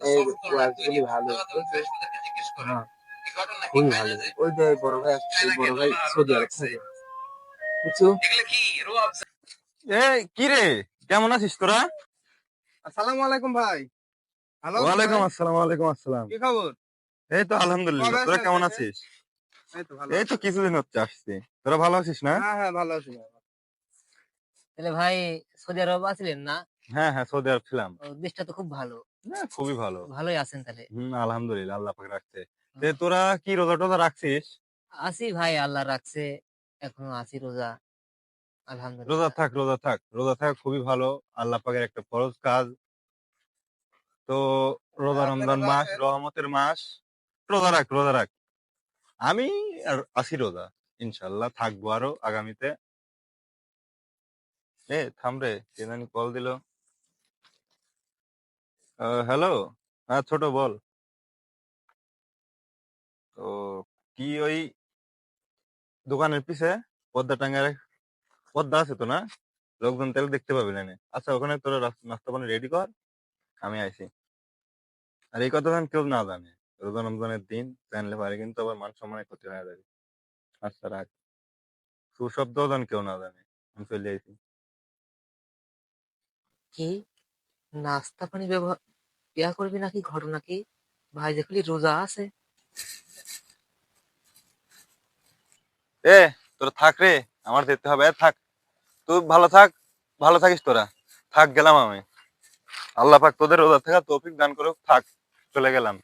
এই ওয়াজগুলি ভালো, হ্যাঁ খুবই ভালো। ওই যে বড় ভাই আসছে, বড় ভাই সৌদি আরব থাকে কিছু। এই কি রে, কেমন আছিস তোরা? আসসালামু আলাইকুম ভাই। ভালো আছেন ওয়ালাইকুম ভাই? আসসালাম, ওয়ালাইকুম আসসালাম। কি খবর? এই তো আলহামদুলিল্লাহ, কবে তোরা আসলেন কেমন দেশে? আছিস? এই তো ভালো এই আছি। তো কিছুদিন হচ্ছে আসছি। তোরা ভালো আছিস না? হ্যাঁ হ্যাঁ ভালো আছি ভাই। তাহলে ভাই সৌদি আরব আছিলেন না? হ্যাঁ হ্যাঁ, সৌদি আরব ছিলাম। দেশটা তো খুব ভালো। হ্যাঁ, খুবই ভালো। ভালোই আছেন তাহলে? আলহামদুলিল্লাহ, আল্লাহ পাক রাখছে। আহ, তোরা কি রোজা টোজা রাখছিস? আছি ভাই, আল্লাহ রাখছে, এখনো আছি রোজা, রোজা আলহামদুলিল্লাহ। থাক, রোজা থাক, রোজা থাক, খুবই ভালো। আল্লাহ পাকের একটা ফরজ কাজ। তো রোজা, আপনি রমজান রোজা মাস, আছেন? রহমতের মাস। রোজা রাখ, রোজা রাখ। আমি আর আছি রোজা, ইনশাল্লাহ থাকবো আরো আগামীতে। থাম রে, কে জানি কল দিল। হ্যালো। হ্যাঁ ছোট, বল। তো কি ওই দোকানের পিছে পদ্মা টাঙ্গার পদ্মা আছে তো না? লোকজন তেল দেখতে পাবি না নে। আচ্ছা, ওখানে তোরা নাস্তা পানি রেডি কর, আমি আইছি। আর এই কথা যেন কেউ না জানে, রোজা রমজানের দিন জানলে পারে কিন্তু আবার মান সম্মানের ক্ষতি হয়ে যাবে। আচ্ছা রাখ, সুশব্দ যেন কেউ না জানে, আমি চলে আইছি। কি নাস্তা পানি ব্যবহার ইয়া করবি নাকি? ঘটনা কি ভাই, দেখলি রোজা আছে? এ তোরা থাক রে, আমার যেতে হবে। থাক, তুই ভালো থাক, ভালো থাকিস তোরা। থাক, গেলাম আমি। আল্লাহ পাক তোদের রোজা থাকা তৌফিক দান করুক। থাক, চলে গেলাম।